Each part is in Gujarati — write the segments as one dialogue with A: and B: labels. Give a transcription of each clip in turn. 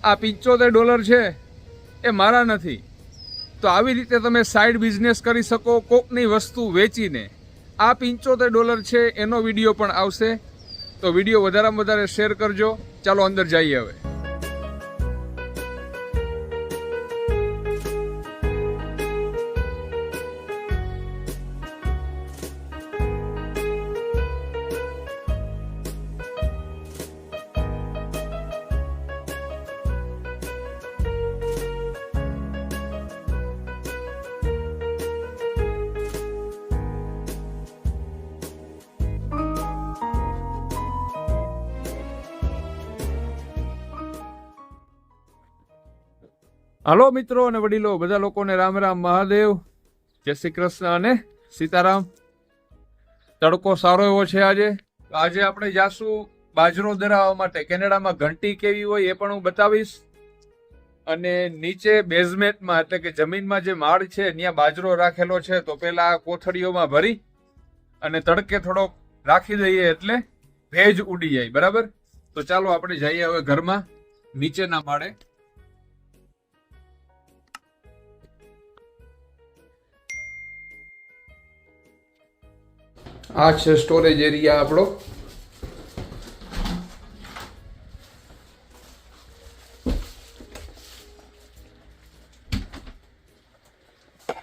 A: આ $75 છે એ મારા નથી. તો આવી રીતે તમે સાઈડ બિઝનેસ કરી શકો કોકની વસ્તુ વેચીને. આ $75 છે એનો વિડીયો પણ આવશે. તો વિડીયો વધારેમાં વધારે શેર કરજો. ચાલો અંદર જઈએ હવે. હાલો મિત્રો અને વડીલો, બધા લોકોને રામ રામ મહાદેવ, જય શ્રી કૃષ્ણ અને સીતારામ. તડકો સારો એવો છે આજે. આજે આપણે જાશું બાજરો દરાવવા માટે. કેનેડામાં ઘંટી કેવી હોય એ પણ હું બતાવીશ. અને નીચે બેઝમેન્ટમાં એટલે કે જમીનમાં જે માળ છે ત્યાં બાજરો રાખેલો છે. તો પેલા આ કોથળીઓમાં ભરી અને તડકે થોડોક રાખી દઈએ એટલે ભેજ ઉડી જાય. બરાબર? તો ચાલો આપણે જઈએ હવે ઘરમાં નીચેના માળે. આ છે સ્ટોરેજ એરિયા આપણો.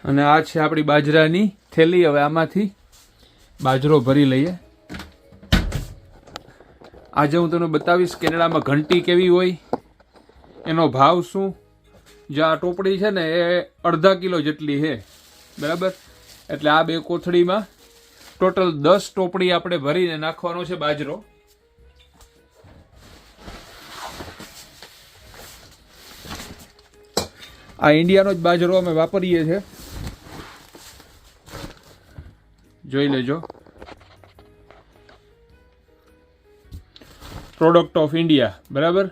A: અને આ છે આપણી બાજરાની થેલી. હવે આમાંથી બાજરો ભરી લઈએ. આજે હું તમને બતાવીશ કેનેડામાં ઘંટી કેવી હોય, એનો ભાવ શું. જે આ ટોપડી છે ને એ અડધા કિલો જેટલી છે. બરાબર? એટલે આ બે કોથળીમાં ટોટલ 10 ટોપડી આપણે ભરીને નાખવાનો છે બાજરો. આ ઇન્ડિયાનો જ બાજરો અમે વાપરીએ છીએ, જોઈ લેજો. Product of India. બરાબર?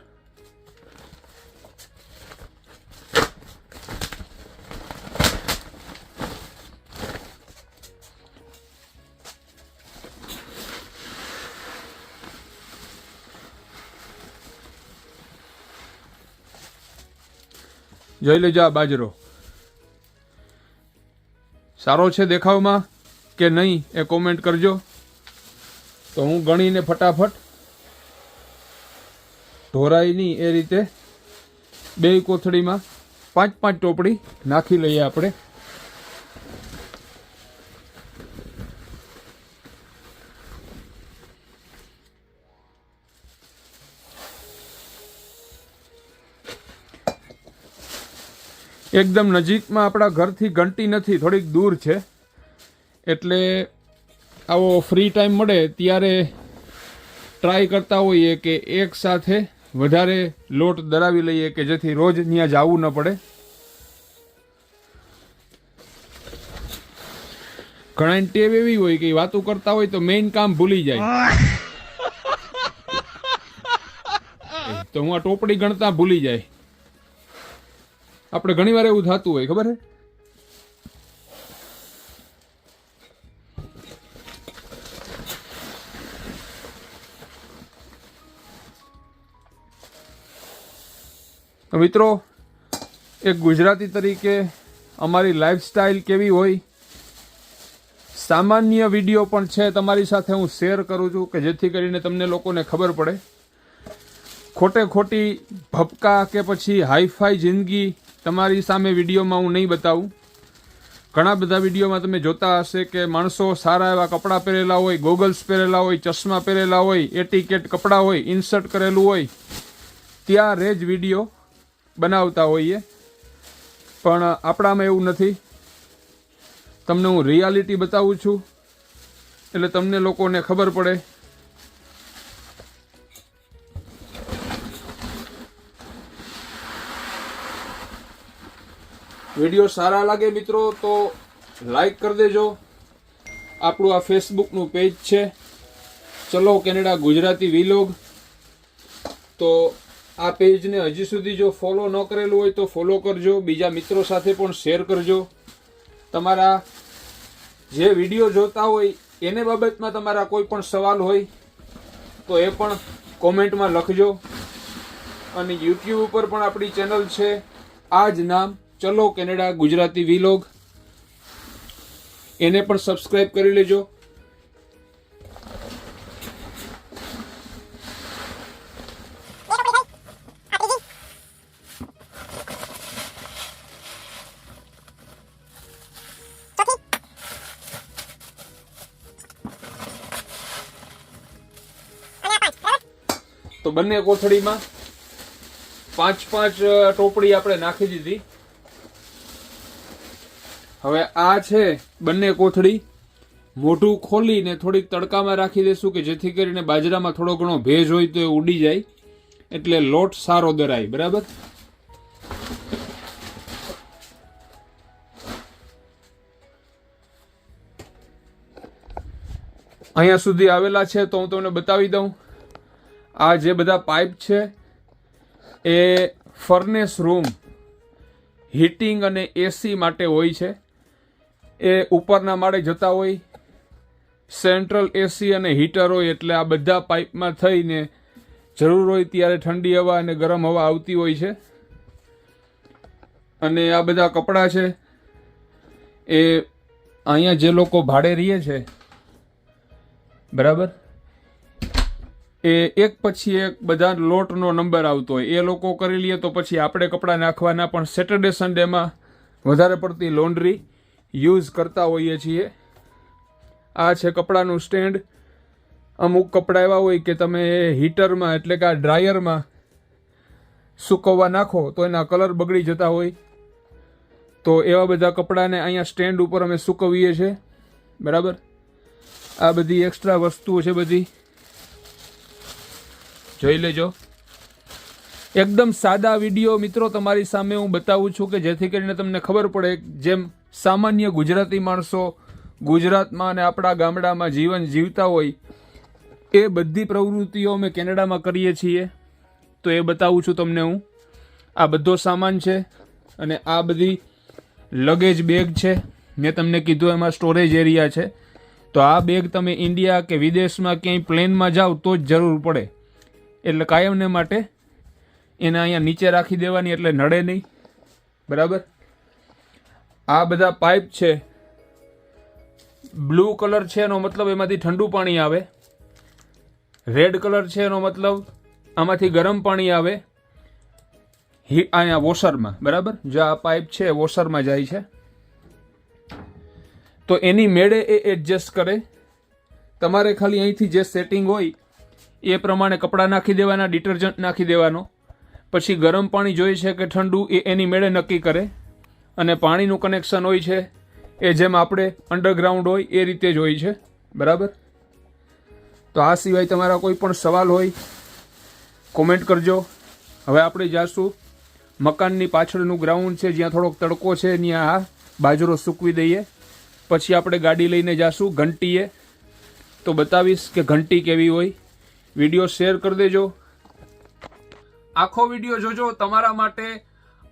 A: જોઈ લેજો આ બાજરો. સારો છે દેખાવમાં કે નહીં એ કોમેન્ટ કરજો. તો હું ગણીને ફટાફટ ઢોરાય નહીં એ રીતે બે કોથળીમાં 5-5 ટોપડી નાખી લઈએ આપણે. એકદમ નજીકમાં આપણા ઘરથી ઘંટી નથી, થોડીક દૂર છે. એટલે આવો ફ્રી ટાઈમ મળે ત્યારે ટ્રાય કરતા હોઈએ કે એક સાથે વધારે લોટ દરાવી લઈએ કે જેથી રોજ ત્યાં જવું ન પડે. ઘણા ટેવ એવી હોય કે વાતો કરતા હોય તો મેઇન કામ ભૂલી જાય. તો હું આ ટોપડી ગણતા ભૂલી જાય. આપણે ઘણી વાર એવું થતું હોય, ખબર છે? મિત્રો, એક ગુજરાતી તરીકે અમારી લાઈફસ્ટાઈલ કેવી હોય, સામાન્ય વિડીયો પણ છે તમારી સાથે હું શેર કરું છું કે જેથી કરીને તમને લોકોને ખબર પડે. ખોટે ખોટી ભપકા કે પછી હાઈફાઈ જિંદગી તમારી સામે વિડીયોમાં હું નહીં બતાવું. ઘણા બધા વિડીયોમાં તમે જોતા હશે કે માણસો સારા એવા કપડાં પહેરેલા હોય, ગોગલ્સ પહેરેલા હોય, ચશ્મા પહેરેલા હોય, એટીકેટ કપડાં હોય, ઇન્સર્ટ કરેલું હોય, ત્યારે જ વિડીયો બનાવતા હોઈએ. પણ આપણામાં એવું નથી. તમને હું રિયાલિટી બતાવું છું એટલે તમને લોકોને ખબર પડે. વિડીયો સારા લાગે મિત્રો તો લાઈક કરી દેજો. આપણું આ ફેસબુકનું પેજ છે ચલો કેનેડા ગુજરાતી વિલોગ. તો આ પેજને હજી સુધી જો ફોલો ન કરેલું હોય તો ફોલો કરજો. બીજા મિત્રો સાથે પણ શેર કરજો. તમારા જે વિડીયો જોતા હોય એને બાબતમાં તમારા કોઈ પણ સવાલ હોય તો એ પણ કોમેન્ટમાં લખજો. અને યુટ્યુબ ઉપર પણ આપણી ચેનલ છે, આ જ નામ ચલો કેનેડા ગુજરાતી વિલોગ, એને પણ સબસ્ક્રાઇબ કરી લેજો. તો બંને કોથળીમાં 5 ટોપડી આપણે નાખી દીધી. હવે આ છે બંને કોથળી મોઢું ખોલીને થોડીક તડકામાં રાખી દેશું કે જેથી કરીને બાજરામાં થોડો ઘણો ભેજ હોય તો એ ઉડી જાય, એટલે લોટ સારો દરાય. બરાબર. અહીંયા સુધી આવેલા છે તો હું તમને બતાવી દઉં. આ જે બધા પાઇપ છે એ ફર્નેસ રૂમ હીટિંગ અને એસી માટે હોય છે. એ ઉપરના માળે જતા હોય, સેન્ટ્રલ એસી અને હીટર હોય, એટલે આ બધા પાઇપમાં થઈને જરૂર હોય ત્યારે ઠંડી હવા અને ગરમ હવા આવતી હોય છે. અને આ બધા કપડાં છે એ અહીંયા જે લોકો ભાડે રહે છે, બરાબર, એ એક પછી એક બધા લોટનો નંબર આવતો હોય, એ લોકો કરી લઈએ તો પછી આપણે કપડાં નાખવાના પણ સેટરડે સન્ડેમાં વધારે પડતી લોન્ડ્રી યુઝ કરતા હોઈએ છીએ. આ છે કપડાનું સ્ટેન્ડ. અમુક કપડાં એવા હોય કે તમે હીટરમાં એટલે કે આ ડ્રાયરમાં સૂકવવા નાખો તો એના કલર બગડી જતા હોય, તો એવા બધા કપડાને અહીંયા સ્ટેન્ડ ઉપર અમે સૂકવીએ છીએ. બરાબર. આ બધી એક્સ્ટ્રા વસ્તુઓ છે, બધી જોઈ લેજો. એકદમ સાદા વિડીયો મિત્રો તમારી સામે હું બતાવું છું કે જેથી કરીને તમને ખબર પડે, જેમ સામાન્ય ગુજરાતી માણસો ગુજરાતમાં અને આપણા ગામડામાં જીવન જીવતા હોય એ બધી પ્રવૃત્તિઓ અમે કેનેડામાં કરીએ છીએ. તો એ બતાવું છું તમને હું. આ બધો સામાન છે અને આ બધી લગેજ બેગ છે. મેં તમને કીધું એમાં સ્ટોરેજ એરિયા છે. તો આ બેગ તમે ઇન્ડિયા કે વિદેશમાં ક્યાંય પ્લેનમાં જાઓ તો જ જરૂર પડે, એટલે કાયમને માટે એને અહીંયા નીચે રાખી દેવાની, એટલે નડે નહીં. બરાબર. આ બધા પાઇપ છે, બ્લુ કલર છે એનો મતલબ એમાંથી ઠંડુ પાણી આવે, રેડ કલર છે એનો મતલબ આમાંથી ગરમ પાણી આવે અહીંયા વોશરમાં. બરાબર. જો આ પાઇપ છે વોશરમાં જાય છે, તો એની મેળે એ એડજસ્ટ કરે. તમારે ખાલી અહીંથી જે સેટિંગ હોય એ પ્રમાણે કપડાં નાખી દેવાના, ડિટર્જન્ટ નાખી દેવાનો, પછી ગરમ પાણી જોઈએ છે કે ઠંડુ એ એની મેળે નક્કી કરે. અને પાણીનું કનેક્શન હોય છે એ જેમ આપણે અંડરગ્રાઉન્ડ હોય એ રીતે જ હોય છે. બરાબર. તો આ સિવાય તમારા કોઈ પણ સવાલ હોય કોમેન્ટ કરજો. હવે આપણે જાશું મકાનની પાછળનું ગ્રાઉન્ડ છે જ્યાં થોડોક તડકો છે, ત્યાં આ બાજરો સૂકવી દઈએ, પછી આપણે ગાડી લઈને જાશું ઘંટીએ, તો બતાવીશ કે ઘંટી કેવી હોય. વિડીયો શેર કરી દેજો, આખો વિડીયો જોજો. તમારા માટે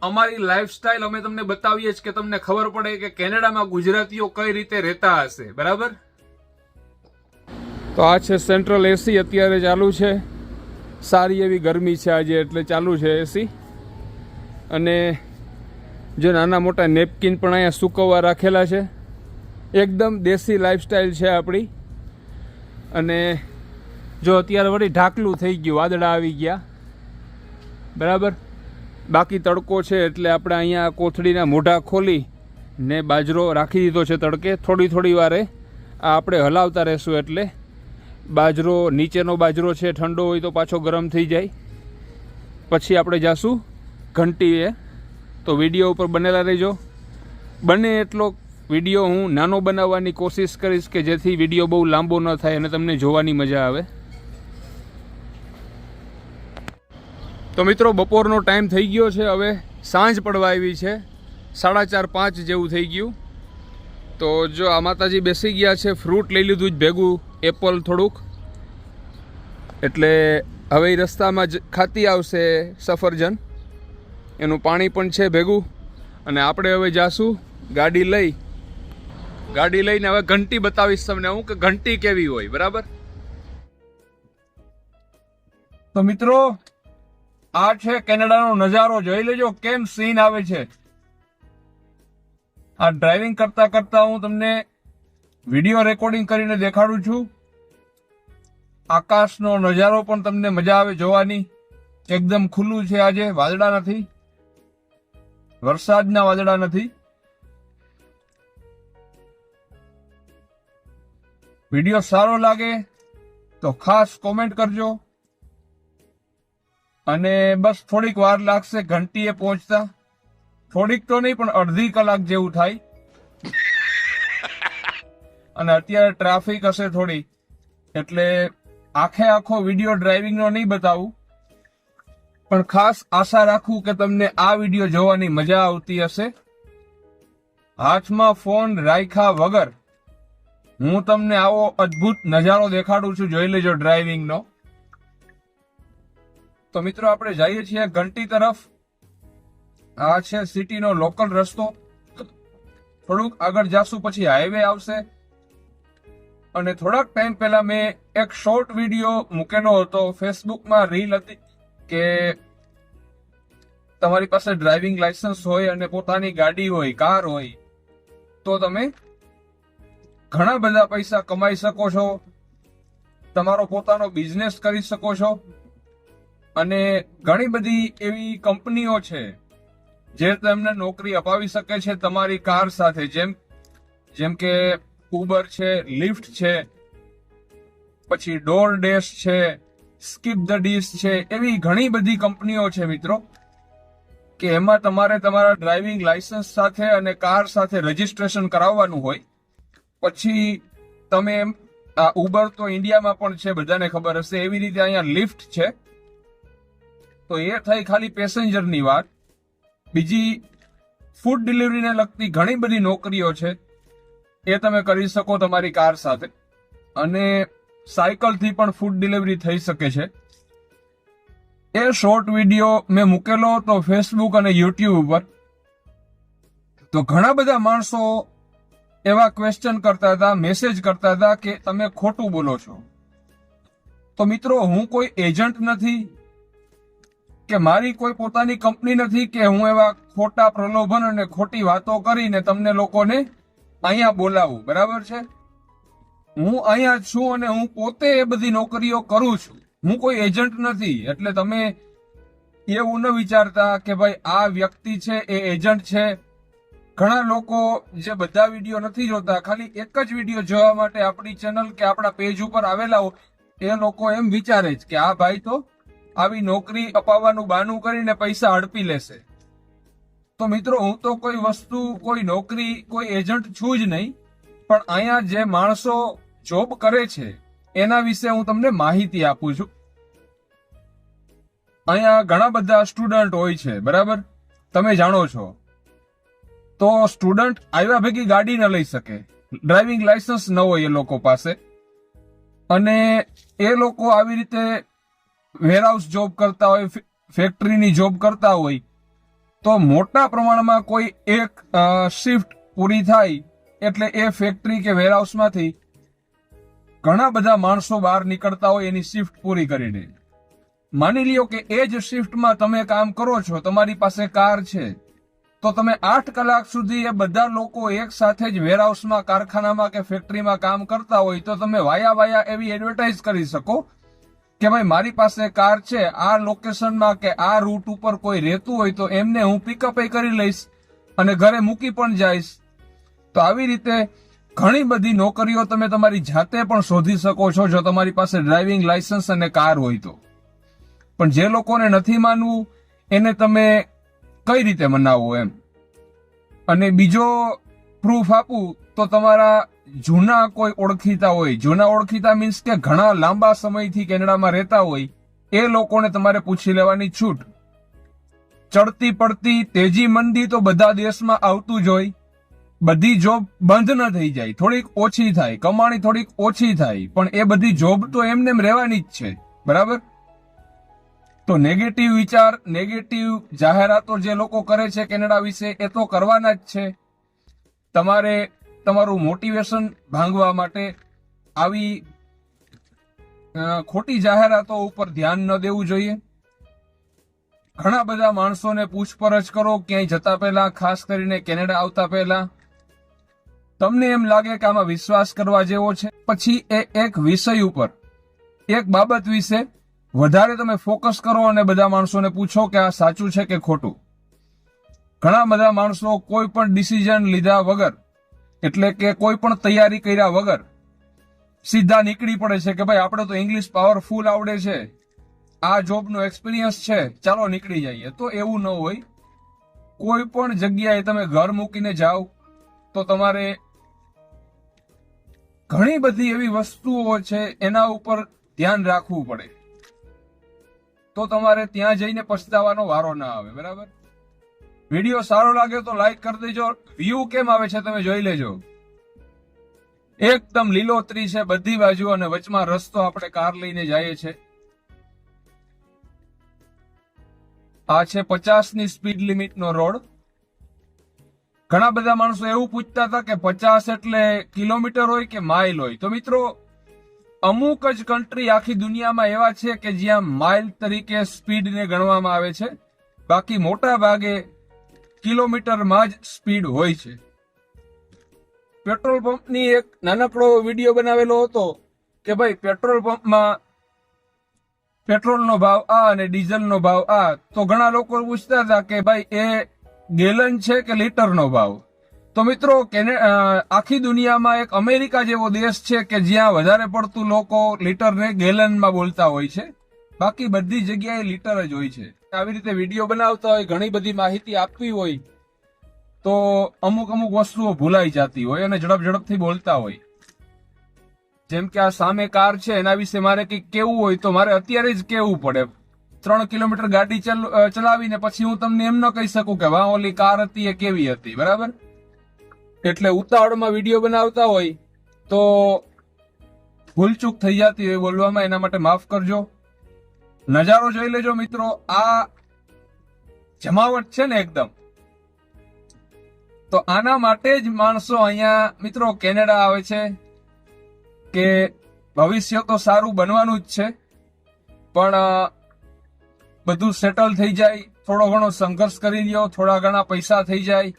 A: અમારી લાઈફસ્ટાઈલ અમે તમને બતાવીએ જ કે તમને ખબર પડે કે કેનેડામાં ગુજરાતીઓ કઈ રીતે રહેતા હશે. બરાબર. તો આ છે સેન્ટ્રલ એસી, અત્યારે ચાલુ છે. સારી એવી ગરમી છે આજે એટલે ચાલુ છે એસી. અને જે નાના મોટા નેપકિન પણ અહીંયા સૂકવવા રાખેલા છે. એકદમ દેશી લાઈફસ્ટાઈલ છે આપણી. અને જો અત્યારે વળી ઢાકલું થઈ ગયું, વાદળા આવી ગયા. બરાબર. બાકી તડકો છે એટલે આપણે અહીંયા કોથળીના મોઢા ખોલી ને બાજરો રાખી દીધો છે તડકે. થોડી થોડી વારે આ આપણે હલાવતા રહેશું એટલે બાજરો, નીચેનો બાજરો છે ઠંડો હોય તો પાછો ગરમ થઈ જાય. પછી આપણે જાશું ઘંટીએ. તો વિડીયો ઉપર બનેલા રહેજો. બને એટલો વિડીયો હું નાનો બનાવવાની કોશિશ કરીશ કે જેથી વિડીયો બહુ લાંબો ન થાય અને તમને જોવાની મજા આવે. તો મિત્રો બપોરનો ટાઈમ થઈ ગયો છે, હવે સાંજ પડવા આવી છે, 4:30-5 જેવું થઈ ગયું. તો જો આ માતાજી બેસી ગયા છે, ફ્રૂટ લઈ લીધું જ ભેગું, એપલ થોડુંક, એટલે હવે એ રસ્તામાં જ ખાતી આવશે સફરજન. એનું પાણી પણ છે ભેગું. અને આપણે હવે જાશું ગાડી લઈને હવે ઘંટી બતાવીશ તમને હું કે ઘંટી કેવી હોય. બરાબર. તો મિત્રો આ છે કેનેડાનો નજારો, જોઈ લેજો કેમ સીન આવે છે. આ ડ્રાઇવિંગ કરતા કરતા હું તમને વિડીયો રેકોર્ડિંગ કરીને દેખાડું છું. આકાશનો નજારો પણ તમને મજા આવે જોવાની. એકદમ ખુલ્લું છે, આજે વાદળા નથી, વરસાદના વાદળા નથી. વિડીયો સારો લાગે તો ખાસ કોમેન્ટ કરજો. અને બસ થોડીક વાર લાગશે ઘંટીએ પહોંચતા. થોડીક તો નહીં પણ અડધી કલાક જેવું થાય. અને અત્યારે ટ્રાફિક હશે થોડી, એટલે આખો વિડીયો ડ્રાઇવિંગનો નહીં બતાવું, પણ ખાસ આશા રાખું કે તમને આ વિડીયો જોવાની મજા આવતી હશે. હાથમાં ફોન રાખ્યા વગર હું તમને આવો અદ્ભુત નજારો દેખાડું છું, જોઈ લેજો ડ્રાઇવિંગનો. તો મિત્રો આપણે જઈએ છીએ ઘંટી તરફ. આ છે સિટીનો લોકલ રસ્તો. થોડુંક આગળ જાશું પછી હાઈવે આવશે. અને થોડાક ટાઈમ પહેલા મેં એક શોર્ટ વિડીયો મૂકેલો હતો ફેસબુકમાં, રીલ હતી કે તમારી પાસે ડ્રાઇવિંગ લાયસન્સ હોય અને પોતાની ગાડી હોય, કાર હોય, તો તમે ઘણા બધા પૈસા કમાઈ શકો છો, તમારો પોતાનો બિઝનેસ કરી શકો છો. અને ઘણી બધી એવી કંપનીઓ છે જે તમને નોકરી અપાવી શકે છે તમારી કાર સાથે, જેમ કે ઉબર છે, લિફ્ટ છે, પછી ડોર ડેશ છે, સ્કીપ ધ ડીશ છે. એવી ઘણી બધી કંપનીઓ છે મિત્રો કે એમાં તમારે તમારા ડ્રાઇવિંગ લાયસન્સ સાથે અને કાર સાથે રજીસ્ટ્રેશન કરાવવાનું હોય. પછી તમે આ ઉબર તો ઇન્ડિયામાં પણ છે, બધાને ખબર હશે. એવી રીતે અહીંયા લિફ્ટ છે. તો એ થઈ ખાલી પેસેન્જરની વાત. બીજી ફૂડ ડિલિવરીને લગતી ઘણી બધી નોકરીઓ છે, એ તમે કરી શકો તમારી કાર સાથે. અને સાયકલથી પણ ફૂડ ડિલિવરી થઈ શકે છે. એ શોર્ટ વિડીયો મેં મૂકેલો હતો ફેસબુક અને યુટ્યુબ ઉપર. તો ઘણા બધા માણસો એવા ક્વેશ્ચન કરતા હતા, મેસેજ કરતા હતા કે તમે ખોટું બોલો છો. તો મિત્રો, હું કોઈ એજન્ટ નથી કે મારી કોઈ પોતાની કંપની નથી કે હું એવા ખોટા પ્રલોભન અને ખોટી વાતો કરીને તમને લોકોને અહીંયા બોલાવું. બરાબર છે, હું અહીંયા છું અને હું પોતે એ બધી નોકરીઓ કરું છું. હું કોઈ એજન્ટ નથી. એટલે તમે એવું ન વિચારતા કે ભાઈ આ વ્યક્તિ છે એ એજન્ટ છે. ઘણા લોકો જે બધા વિડીયો નથી જોતા, ખાલી એક જ વિડીયો જોવા માટે આપણી ચેનલ કે આપણા પેજ ઉપર આવેલા હોય, એ લોકો એમ વિચારે છે કે આ ભાઈ તો આવી નોકરી અપાવવાનું બહાનું કરીને પૈસા હડપી લેશે. તો મિત્રો, હું તો કોઈ વસ્તુ, કોઈ નોકરી, કોઈ એજન્ટ છું જ નહીં. પણ અહીંયા જે માણસો જોબ કરે છે એના વિશે હું તમને માહિતી આપું છું. અહીંયા ઘણા બધા સ્ટુડન્ટ હોય છે, બરાબર, તમે જાણો છો. તો સ્ટુડન્ટ આવ્યા ભેગી ગાડી ન લઈ શકે, ડ્રાઇવિંગ લાયસન્સ ન હોય એ લોકો પાસે. અને એ લોકો આવી રીતે વેરહાઉસ જોબ કરતા હોય, ફેક્ટરીની જોબ કરતા હોય, તો મોટા પ્રમાણમાં કોઈ એક શિફ્ટ પૂરી થાય એટલે એ ફેક્ટરી કે વેરહાઉસમાંથી ઘણા બધા માણસો બહાર નીકળતા હોય એની શિફ્ટ પૂરી કરીને. માની લ્યો કે એ જ શિફ્ટમાં તમે કામ કરો છો, તમારી પાસે કાર છે, તો તમે 8 કલાક સુધી એ બધા લોકો એક સાથે જ વેરહાઉસમાં, કારખાનામાં કે ફેક્ટરીમાં કામ કરતા હોય, તો તમે વાયા એવી એડવર્ટાઇઝ કરી શકો કે ભાઈ મારી પાસે કાર છે, આ લોકેશનમાં કે આ રૂટ ઉપર કોઈ રહેતું હોય તો એમને હું પિકઅપ કરી લઈશ અને ઘરે મૂકી પણ જઈશ. તો આવી રીતે ઘણી બધી નોકરીઓ તમે તમારી જાતે પણ શોધી શકો છો જો તમારી પાસે ડ્રાઇવિંગ લાયસન્સ અને કાર હોય તો. પણ જે લોકોને નથી માનવું એને તમે કઈ રીતે મનાવો એમ. અને બીજો પ્રૂફ આપું તો તમારા જૂના કોઈ ઓળખીતા હોય, જૂના ઓળખીતા મીન્સ કે ઘણા લાંબા સમયથી કેનેડામાં રહેતા હોય, એ લોકોને તમારે પૂછી લેવાની છૂટ. ચડતી પડતી તેજી મંદી તો બધા દેશમાં આવતું જ હોય. બધી જોબ બંધ ન થઈ જાય, થોડીક ઓછી થાય, કમાણી થોડીક ઓછી થાય, પણ એ બધી જોબ તો એમને એમ રહેવાની જ છે. બરાબર. તો નેગેટિવ વિચાર, નેગેટિવ જાહેરાતો જે લોકો કરે છે કેનેડા વિશે, એ તો કરવાના જ છે. તમારે તમારું મોટિવેશન ભાંગવા માટે આવી ખોટી જાહેરાતો ઉપર ધ્યાન ન દેવું જોઈએ. ઘણા બધા માણસોને પૂછપરછ કરો ક્યાંય જતા પહેલા, ખાસ કરીને કેનેડા આવતા પહેલા. તમને એમ લાગે કે આમાં વિશ્વાસ કરવા જેવો છે, પછી એ એક વિષય ઉપર, એક બાબત વિશે વધારે તમે ફોકસ કરો અને બધા માણસોને પૂછો કે આ સાચું છે કે ખોટું. ઘણા બધા માણસો કોઈ પણ ડિસિઝન લીધા વગર, એટલે કે કોઈ પણ તૈયારી કર્યા વગર સીધા નીકળી પડે છે કે ભાઈ આપણે તો ઇંગ્લિશ પાવરફુલ આવડે છે, આ જોબનો એક્સપિરિયન્સ છે, ચાલો નીકળી જઈએ. તો એવું ન હોય. કોઈ પણ જગ્યાએ તમે ઘર મૂકીને જાઓ તો તમારે ઘણી બધી એવી વસ્તુઓ છે એના ઉપર ધ્યાન રાખવું પડે, તો તમારે ત્યાં જઈને પછતાવાનો વારો ના આવે. બરાબર? વિડીયો સારો લાગે તો લાઈક કરી દેજો. વ્યૂ કેમ આવે છે તમે જોઈ લેજો. એકદમ લીલોતરી છે બધી બાજુ અને વચમાં રસ્તો આપણે કાર લઈને જઈએ છે. આ છે 50ની સ્પીડ લિમિટનો રોડ. ઘણા બધા માણસો એવું પૂછતા હતા કે 50 એટલે કિલોમીટર હોય કે માઇલ હોય. તો મિત્રો, અમુક જ કન્ટ્રી આખી દુનિયામાં એવા છે કે જ્યાં માઇલ તરીકે સ્પીડને ગણવામાં આવે છે, બાકી મોટા ભાગે કિલોમીટરમાં જ સ્પીડ હોય છે. પેટ્રોલ પંપની એક નાનકડો વિડીયો બનાવેલો હતો કે ભાઈ પેટ્રોલ પંપમાં પેટ્રોલનો ભાવ આ અને ડીઝલનો ભાવ આ. તો ઘણા લોકો પૂછતા હતા કે ભાઈ એ ગેલન છે કે લીટરનો ભાવ. તો મિત્રો, આખી દુનિયામાં એક અમેરિકા જેવો દેશ છે કે જ્યાં વધારે પડતું લોકો લીટરને ગેલનમાં બોલતા હોય છે, બાકી બધી જગ્યાએ લીટર જ હોય છે. આવી રીતે વિડીયો બનાવતા હોય, ઘણી બધી માહિતી આપવી હોય, તો અમુક વસ્તુઓ ભૂલાઈ જતી હોય અને ઝડપથી બોલતા હોય. જેમ કે આ સામે કાર છે, એના વિશે મારે કંઈક કેવું હોય તો મારે અત્યારે જ કેવું પડે. 3 કિલોમીટર ગાડી ચલાવીને પછી હું તમને એમ ન કહી શકું કે વાહ ઓલી કાર હતી એ કેવી હતી. બરાબર? એટલે ઉતાવળમાં વિડીયો બનાવતા હોય તો ભૂલચૂક થઈ જતી હોય બોલવામાં, એના માટે માફ કરજો. નજારો જોઈ લેજો મિત્રો. આ જમાવટ છે ને એકદમ, તો આના માટે જ માણસો અહીંયા મિત્રો કેનેડા આવે છે કે ભવિષ્ય તો સારું બનવાનું જ છે, પણ બધું સેટલ થઈ જાય, થોડો ઘણો સંઘર્ષ કરી લ્યો, થોડા ઘણા પૈસા થઈ જાય,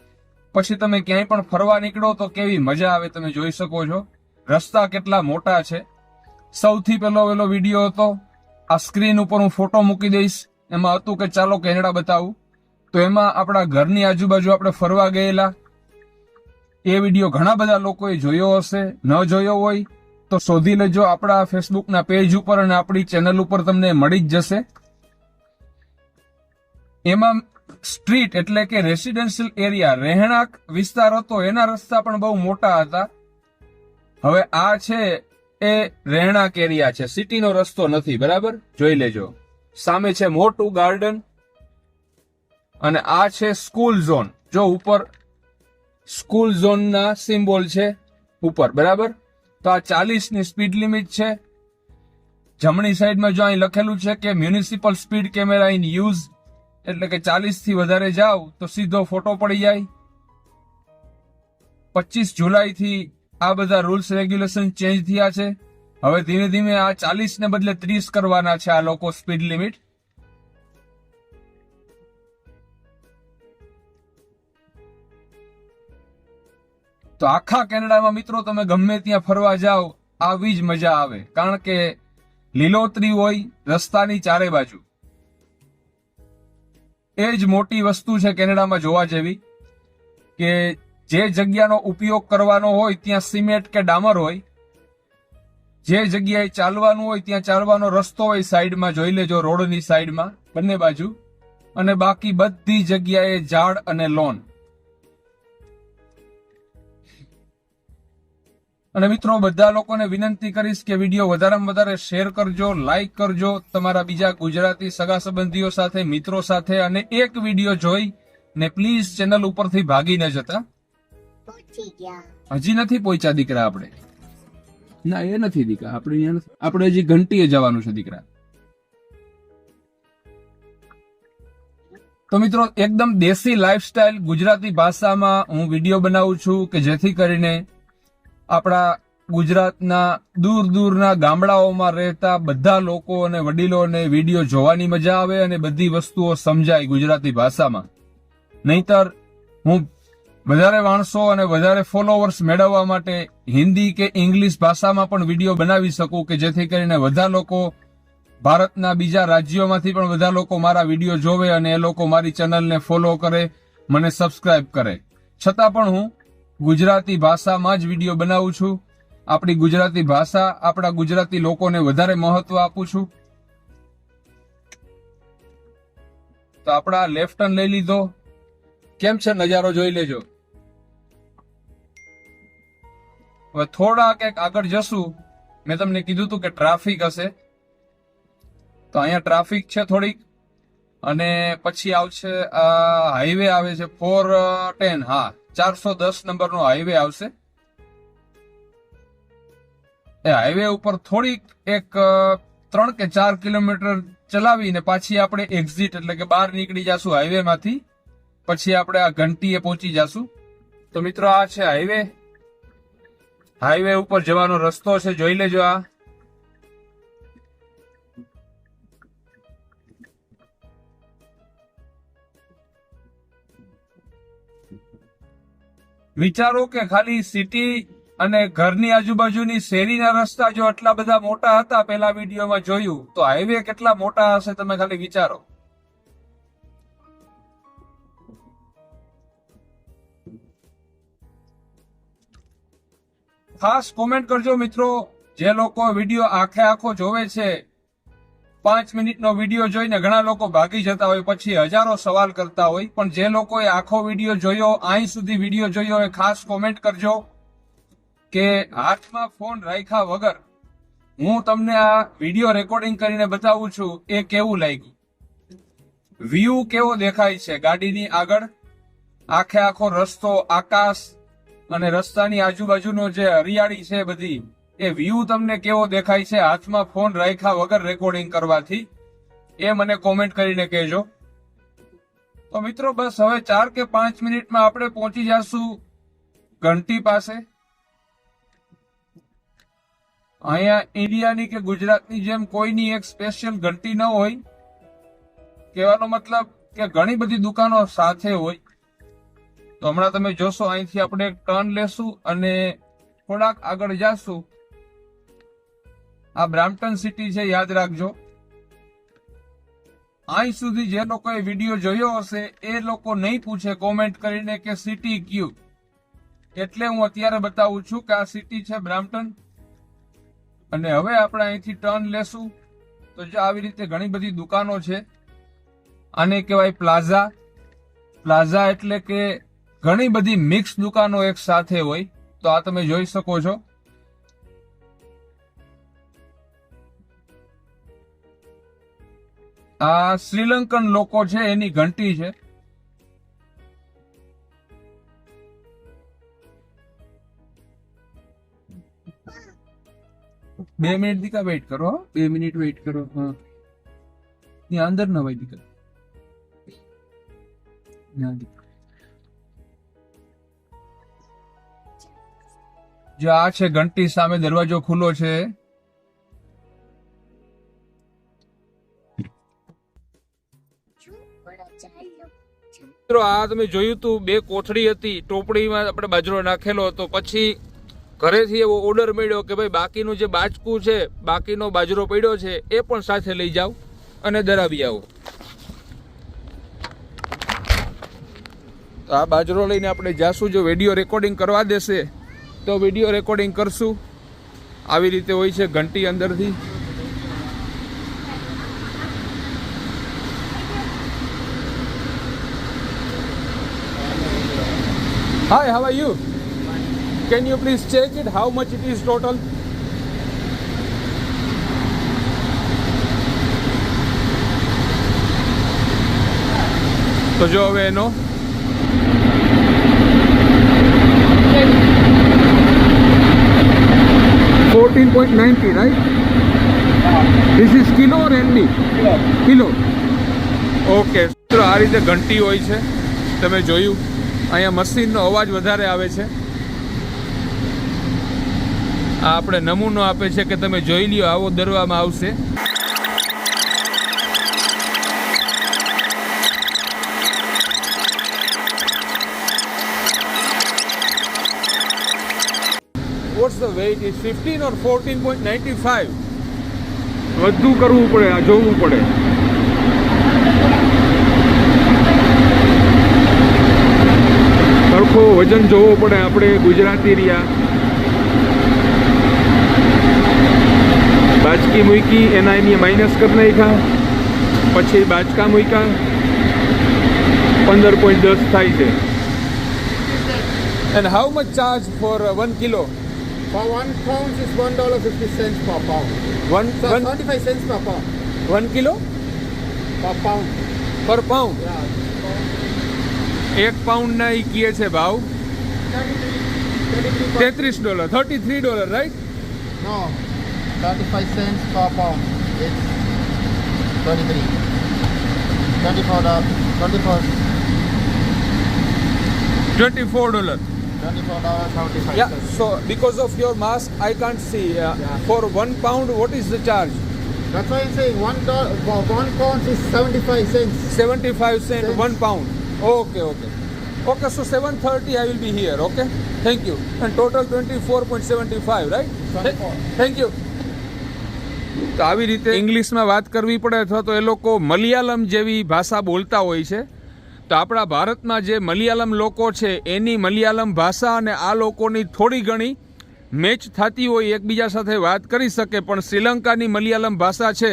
A: પછી તમે ક્યાંય પણ ફરવા નીકળો તો કેવી મજા આવે તમે જોઈ શકો છો. રસ્તા કેટલા મોટા છે. સૌથી પહેલો વિડીયો હતો, આ સ્ક્રીન ઉપર હું ફોટો મૂકી દઈશ, એમાં હતું કે ચાલો કેનેડા બતાવું. તો એમાં આપણા ઘરની આજુબાજુ આપણે ફરવા ગયેલા એ વિડીયો ઘણા બધા લોકોએ જોયો હશે. ન જોયો હોય તો શોધી લેજો આપણા ફેસબુકના પેજ ઉપર અને આપણી ચેનલ ઉપર, તમને મળી જ જશે. એમાં સ્ટ્રીટ એટલે કે રેસિડેન્શિયલ એરિયા, રહેણાંક વિસ્તાર હતો, એના રસ્તા પણ બહુ મોટા હતા. હવે આ છે એ રહેણાંક એરિયા છે, સિટીનો રસ્તો નથી. બરાબર? જોઈ લેજો. સામે છે મોટું ગાર્ડન અને આ છે સ્કૂલ ઝોન. જો ઉપર સ્કૂલ ઝોનના સિમ્બોલ છે ઉપર. બરાબર? તો આ 40ની સ્પીડ લિમિટ છે. જમણી સાઈડમાં જો અહીં લખેલું છે કે municipal speed camera in use, એટલે કે 40 થી વધારે જાવ તો સીધો ફોટો પડી જાય. 25 જુલાઈથી આ બધા રૂલ્સ રેગ્યુલેશન ચેન્જ થયા છે. હવે ધીમે ધીમે આ 40 ને બદલે 30 કરવાના છે આ લોકો સ્પીડ લિમિટ. તો આખા કેનેડામાં મિત્રો તમે ગમે ત્યાં ફરવા જાઓ આવી જ મજા આવે, કારણ કે લીલોતરી હોય રસ્તાની ચારે બાજુ. એ જ મોટી વસ્તુ છે કેનેડામાં જોવા જેવી, કે જે જગ્યાનો ઉપયોગ કરવાનો હોય ત્યાં સિમેન્ટ કે ડામર હોય, જે જગ્યાએ ચાલવાનું હોય ત્યાં ચાલવાનો રસ્તો હોય સાઈડમાં, જોઈ લેજો રોડની સાઈડમાં બંને બાજુ, અને બાકી બધી જગ્યાએ ઝાડ અને લોન. અને મિત્રો બધા લોકોને વિનંતી કરીશ કે વિડીયો વધારેમાં વધારે શેર કરજો, લાઈક કરજો તમારા બીજા ગુજરાતી સગા સંબંધીઓ સાથે, મિત્રો સાથે, અને એક વિડીયો જોઈ ને પ્લીઝ ચેનલ ઉપરથી ભાગી ન જતા. હજી નથી પહોંચ્યા દીકરા આપણે. ના એ નથી દીકરા, આપણે હજી ઘંટીએ જવાનું છે દીકરા. તો મિત્રો એકદમ દેશી લાઈફસ્ટાઈલ ગુજરાતી ભાષામાં હું વિડીયો બનાવું છું કે જેથી કરીને આપણા ગુજરાતના દૂર દૂરના ગામડાઓમાં રહેતા બધા લોકો અને વડીલોને વિડીયો જોવાની મજા આવે અને બધી વસ્તુઓ સમજાય ગુજરાતી ભાષામાં. નહીતર હું વધારે માણસો અને વધારે ફોલોવર્સ મેળવવા માટે હિન્દી કે ઇંગ્લિશ ભાષામાં પણ વિડીયો બનાવી શકું કે જેથી કરીને બધા લોકો ભારતના બીજા રાજ્યોમાંથી પણ બધા લોકો મારા વિડીયો જોવે અને એ લોકો મારી ચેનલને ફોલો કરે, મને સબસ્ક્રાઇબ કરે. છતાં પણ હું ગુજરાતી ભાષામાં જ વિડીયો બનાવું છું. આપણી ગુજરાતી ભાષા, આપણા ગુજરાતી લોકોને વધારે મહત્વ આપું છું. તો આપણા લેફ્ટ ટર્ન લઈ લીધો. કેમ છે નજારો જોઈ લેજો. હવે થોડા કંઈક આગળ જશું. મેં તમને કીધું હતું કે ટ્રાફિક હશે, તો અહીંયા ટ્રાફિક છે થોડીક. અને પછી આવશે હાઈવે આવે છે 410. હા, 410 નંબરનો હાઈવે આવશે. એ હાઈવે ઉપર થોડીક એક 3 કે 4 કિલોમીટર ચલાવીને પાછી આપણે એક્ઝિટ એટલે કે બહાર નીકળી જશું હાઈવે માંથી. પછી આપણે આ ઘંટીએ પહોંચી જશું. તો મિત્રો આ છે હાઈવે. હાઈવે ઉપર જવાનો રસ્તો છે, જોઈ લેજો. આ વિચારો કે ખાલી સિટી અને ઘરની આજુબાજુની શેરીના રસ્તા જો આટલા બધા મોટા હતા પેલા વિડીયોમાં જોયું, તો હાઈવે કેટલા મોટા હશે તમે ખાલી વિચારો. ખાસ કોમેન્ટ કરજો મિત્રો, જે લોકો વિડીયો આખે આખો જોવે છે. 5 મિનિટનો વિડીયો જોઈને ઘણા લોકો ભાગી જતા હોય, પછી હજારો સવાલ કરતા હોય. પણ જે લોકોએ આખો વિડીયો જોયો, અહીં સુધી વિડીયો જોયો, એ ખાસ કોમેન્ટ કરજો કે હાથમાં ફોન રાખ્યા વગર હું તમને આ વિડીયો રેકોર્ડિંગ કરીને બતાવું છું, એ કેવું લાગ્યું, વ્યૂ કેવો દેખાય છે ગાડીની આગળ, આખે આખો રસ્તો, આકાશ અને રસ્તાની આજુબાજુનો જે હરિયાળી છે બધી, એ વ્યૂ તમને કેવો દેખાય છે હાથમાં ફોન રાખ્યા વગર રેકોર્ડિંગ કરવાથી, એ મને કોમેન્ટ કરીને કહેજો. તો મિત્રો બસ હવે 4 કે 5 મિનિટમાં આપણે પહોંચી જશું ઘંટી પાસે. અહીંયા ઇન્ડિયાની કે ગુજરાતની જેમ કોઈની એક સ્પેશિયલ ઘંટી ન હોય. કહેવાનો મતલબ કે ઘણી બધી દુકાનો સાથે હોય. તો હમણાં તમે જોશો, અહીંથી આપણે એક ટર્ન લેશું અને થોડાક આગળ જાશું. આ બ્રામ્પટન સિટી છે, યાદ રાખજો. અહીં સુધી જે લોકોએ વિડીયો જોયો હશે એ લોકો નહીં પૂછે કોમેન્ટ કરીને કે સિટી ક્યુ, એટલે હું અત્યારે બતાવું છું કે આ સિટી છે બ્રામ્પટન. અને હવે આપણે અહીંથી ટર્ન લેશું તો જો આવી રીતે ઘણી બધી દુકાનો છે. આને કહેવાય પ્લાઝા. પ્લાઝા એટલે કે ઘણી બધી મિક્સ દુકાનો એક સાથે હોય. તો આ તમે જોઈ શકો છો. આ શ્રીલંકન લોકો છે, એની ઘંટી છે. બે મિનિટ દીકા વેઇટ કરો. 2 મિનિટ વેઇટ કરો. હા, ત્યાં અંદર ના ભાઈ દીકા. જો આ છે ઘંટી, સામે દરવાજો ખુલ્લો છે. મિત્રો આ તમે જોયું તું, 2 કોથળી હતી, ટોપડીમાં આપણે બાજરો નાખેલો હતો. પછી ઘરેથી એવો ઓર્ડર મળ્યો કે ભાઈ બાકીનું જે બાચકું છે, બાકીનો બાજરો પડ્યો છે, એ પણ સાથે લઈ જાઓ અને દરાવી આવો. તો આ બાજરો લઈને આપણે જાશું. જો વિડીયો રેકોર્ડિંગ કરવા દેશે તો વિડીયો રેકોર્ડિંગ કરશું. આવી રીતે હોય છે ઘંટી અંદરથી. Hi, how are you? Can you please check it? How much it is total? તો જો હવે એનો 14.90, right? This is kilo or ND? Kilo. Okay. તો આ રીતે ઘંટી હોય છે, તમે જોયું. અહીંયા મશીનનો અવાજ વધારે આવે છે. આ આપણે નમૂનો આપે છે કે તમે જોઈ લ્યો, આવો દરવામાં આવશે. What's the weight? Is 15 or 14.95? વધુ કરવું પડે, આ જોવું પડે. સરખો વજન જોવો પડે. આપણે ગુજરાતી રહ્યા, બાચકી મૂકી એના એની માઇનસ કરી નાખ્યા, પછી બાચકા મૂક્યા, 15.10 થાય છે. And how much charge for 1 kilo?
B: For 1 pound is $1.50 per pound.
A: One,
B: So
A: one,
B: 25 cents per pound.
A: 1 kilo
B: Per pound.
A: per pound.
B: Yeah.
A: 1 pound ના ઈ કહે છે ભાવ $33, $33, right?
B: No, 35 cents per pound. It's 23. $24.
A: $24.
B: $24.75.
A: Yeah, so because of your mask, I can't see. For 1 pound, what is the charge?
B: That's why I'm saying $1 for 1 pound is 75 cents.
A: 75 cents,
B: Cents.
A: 1 pound. Okay, okay. Okay, so 7:30 I will be here, okay? Thank you. And total 24.75, right?
B: 24.
A: Thank you. તો આવી રીતે ઇંગ્લિશમાં વાત કરવી પડે અથવા તો એ લોકો મલયાલમ જેવી ભાષા બોલતા હોય છે. તો આપણા ભારતમાં જે મલયાલમ લોકો છે એની મલયાલમ ભાષા અને આ લોકોની થોડી ઘણી મેચ થતી હોય, એકબીજા સાથે વાત કરી શકે, પણ શ્રીલંકાની મલયાલમ ભાષા છે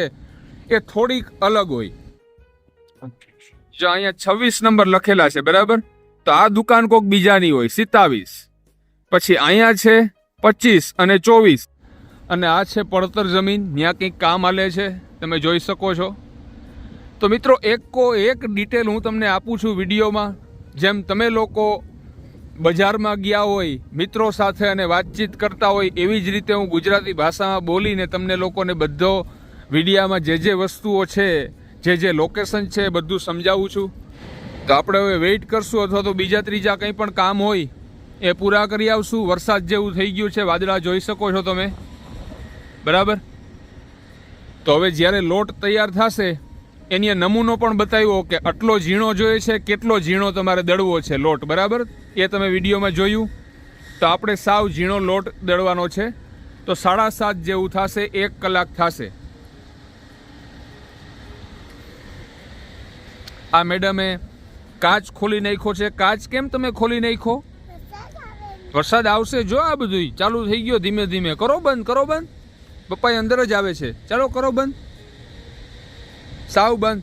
A: એ થોડીક અલગ હોય. જો અહીંયા 26 નંબર લખેલા છે, બરાબર? તો આ દુકાન કોક બીજાની હોય, 27. પછી અહીંયા છે 25 અને 24, અને આ છે પડતર જમીન, ત્યાં કંઈક કામ હાલે છે, તમે જોઈ શકો છો. તો મિત્રો એક ડિટેલ હું તમને આપું છું વિડીયોમાં. જેમ તમે લોકો બજારમાં ગયા હોય મિત્રો સાથે અને વાતચીત કરતા હોય, એવી જ રીતે હું ગુજરાતી ભાષામાં બોલીને તમને લોકોને બધો વિડીયામાં જે વસ્તુઓ છે, જે લોકેશન છે, બધું સમજાવું છું. તો આપણે હવે વેઇટ કરશું, અથવા તો બીજા ત્રીજા કંઈ પણ કામ હોય એ પૂરા કરી આવશું. વરસાદ જેવું થઈ ગયું છે, વાદળા જોઈ શકો છો તમે, બરાબર? તો હવે જ્યારે લોટ તૈયાર થશે એની નમૂનો પણ બતાવ્યો કે આટલો ઝીણો જોઈએ છે, કેટલો ઝીણો તમારે દળવો છે લોટ, બરાબર? એ તમે વિડીયોમાં જોયું. તો આપણે સાવ ઝીણો લોટ દળવાનો છે. તો 7:30 જેવું થશે, 1 કલાક થશે. આ મેડમે કાચ ખોલી નાખ્યો છે. કાચ કેમ તમે ખોલી નાખ્યો? વરસાદ આવશે. જો આ બધું ચાલુ થઈ ગયો ધીમે ધીમે. કરો બંધ, કરો બંધ. પપ્પા અંદર જ આવે છે. ચાલો કરો બંધ, સાવ બંધ,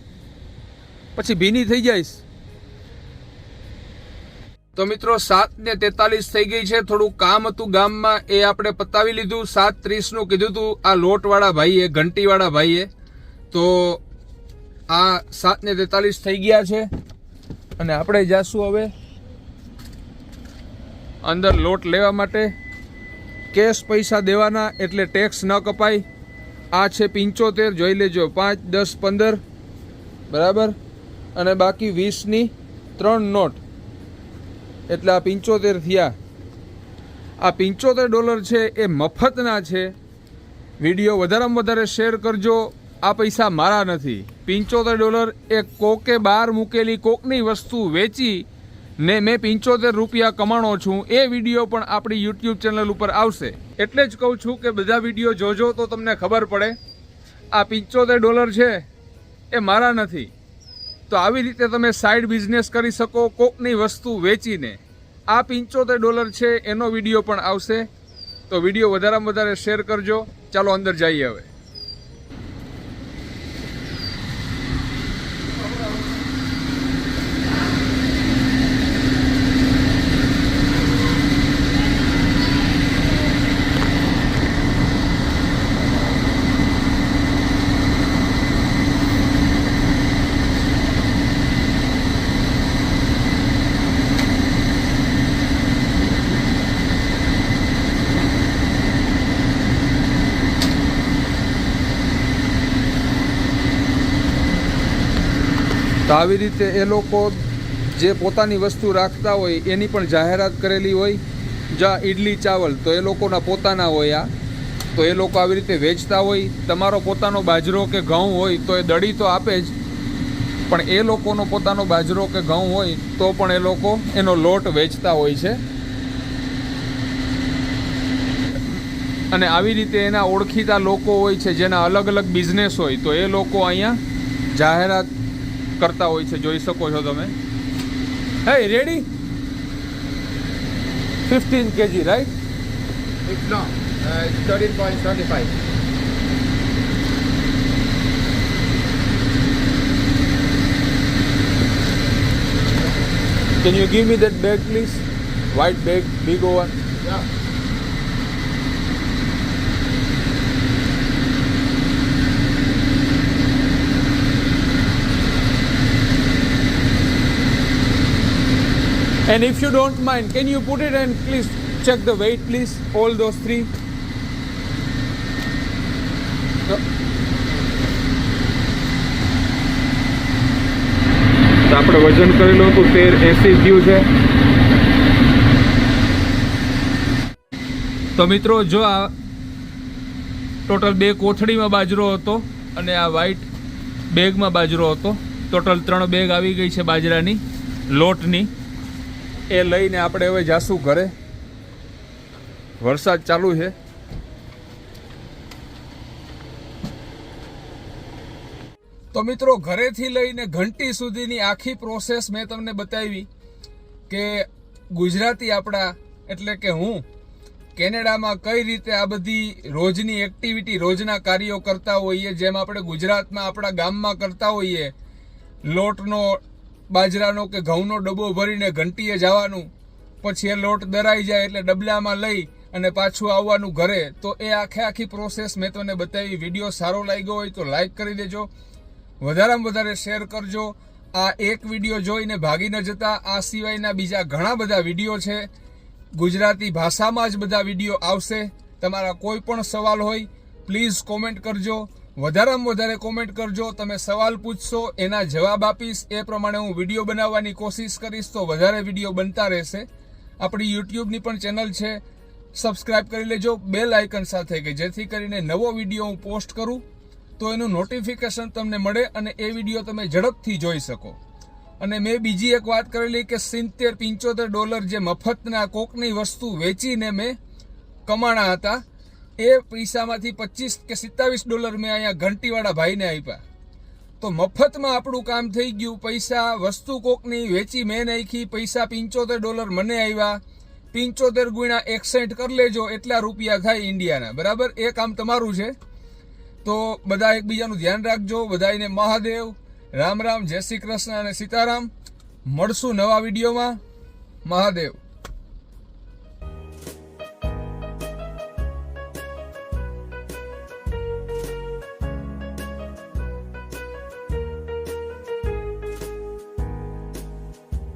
A: પછી ભીની થઈ જઈશ. તો મિત્રો 7:43 થઈ ગઈ છે. થોડું કામ હતું ગામમાં, એ આપણે પતાવી લીધું. 7:30 કીધું હતું આ લોટવાળા ભાઈએ, ઘંટીવાળા ભાઈએ. તો આ 7:43 થઈ ગયા છે અને આપણે જાશું હવે અંદર લોટ લેવા માટે. કેશ પૈસા દેવાના એટલે ટેક્સ ન કપાય. આ છે 75, જોઈ લેજો, 5, 10, 15, બરાબર? અને બાકી 20ની 3 નોટ, એટલે આ 75 થયા. આ $75 છે એ મફતના છે. વિડીયો વધારેમાં વધારે શેર કરજો. આ પૈસા મારા નથી. $75 એ કોકે બહાર મૂકેલી કોકની વસ્તુ વેચી ને મેં ₹75 કમાણો છું. એ વિડીયો પણ આપણી યુટ્યુબ ચેનલ ઉપર આવશે. એટલે જ કહું છું કે બધા વિડીયો જોજો તો તમને ખબર પડે. આ $75 છે એ મારા નથી. તો આવી રીતે તમે સાઈડ બિઝનેસ કરી શકો કોકની વસ્તુ વેચીને. આ $75 છે એનો વિડીયો પણ આવશે. તો વિડીયો વધારેમાં વધારે શેર કરજો. ચાલો અંદર જઈએ હવે. તો આવી રીતે એ લોકો જે પોતાની વસ્તુ રાખતા હોય એની પણ જાહેરાત કરેલી હોય જા ઇડલી ચાવલ તો એ લોકોના પોતાના હોય આ, તો એ લોકો આવી રીતે વેચતા હોય. તમારો પોતાનો બાજરો કે ઘઉં હોય તો એ દડી તો આપે જ, પણ એ લોકોનો પોતાનો બાજરો કે ઘઉં હોય તો પણ એ લોકો એનો લોટ વેચતા હોય છે. અને આવી રીતે એના ઓળખીતા લોકો હોય છે જેના અલગ અલગ બિઝનેસ હોય, તો એ લોકો અહીંયા જાહેરાત કરતા હોય છે, જોઈ શકો છો તમે. હે ready 15 kg right?
B: It's not. It's 13.75.
A: Can you give me that bag please? White bag, big one.
B: Yeah.
A: And if you don't mind, can you put it and please check the weight please, all those three? તો આપણે વજન કરેલું હતું 1380 થયું છે. તો મિત્રો જો આ ટોટલ 2 કોથળીમાં બાજરો હતો અને આ વ્હાઈટ બેગમાં બાજરો હતો. ટોટલ 3 બેગ આવી ગઈ છે બાજરાની લોટની. એ લઈને આપણે હવે જાશું ઘરે. વરસાદ ચાલુ છે. તો મિત્રો ઘરેથી લઈને ઘંટી સુધીની આખી પ્રોસેસ મેં તમને બતાવી કે ગુજરાતી આપણા એટલે કે હું કેનેડામાં કઈ રીતે આ બધી રોજની એક્ટિવિટી, રોજના કાર્યો કરતા હોઈએ, જેમ આપણે ગુજરાતમાં આપણા ગામમાં કરતા હોઈએ. લોટનો, બાજરાનો કે ઘઉંનો ડબ્બો ભરીને ઘંટીએ જવાનું, પછી એ લોટ દરાઈ જાય એટલે ડબલામાં લઈ અને પાછું આવવાનું ઘરે. તો એ આખી પ્રોસેસ મેં તમને બતાવી. વિડીયો સારો લાગ્યો હોય તો લાઈક કરી દેજો, વધારેમાં વધારે શેર કરજો. આ એક વિડીયો જોઈને ભાગી ન જતા. આ સિવાયના બીજા ઘણા બધા વિડીયો છે, ગુજરાતી ભાષામાં જ બધા વિડીયો આવશે. તમારા કોઈ પણ સવાલ હોય પ્લીઝ કોમેન્ટ કરજો, વધારેમાં વધારે કોમેન્ટ કરજો. તમે સવાલ પૂછશો, એના જવાબ આપીશ, એ પ્રમાણે હું વિડીયો બનાવવાની કોશિશ કરીશ. તો વધારે વિડીયો બનતા રહેશે. આપણી યુટ્યુબની પણ ચેનલ છે, સબસ્ક્રાઇબ કરી લેજો બેલ આઇકન સાથે, કે જેથી કરીને નવો વિડીયો હું પોસ્ટ કરું તો એનું નોટિફિકેશન તમને મળે અને એ વિડીયો તમે ઝડપથી જોઈ શકો. અને મેં બીજી એક વાત કરેલી કે $70-75 જે મફતના કોકની વસ્તુ વેચીને મેં કમાણા હતા, એ પૈસામાંથી $25 કે $27 મેં અહીંયા ઘંટીવાળા ભાઈને આપ્યા. તો મફતમાં આપણું કામ થઈ ગયું. પૈસા વસ્તુ કોકની વેચી મેં નાખી, પૈસા $75 મને આવ્યા. 75 × 61 કરી લેજો, એટલા રૂપિયા થાય ઇન્ડિયાના. બરાબર? એ કામ તમારું છે. તો બધા એકબીજાનું ધ્યાન રાખજો. બધાને મહાદેવ, રામ રામ, જય શ્રી કૃષ્ણ અને સીતારામ. મળશું નવા વિડીયોમાં. મહાદેવ.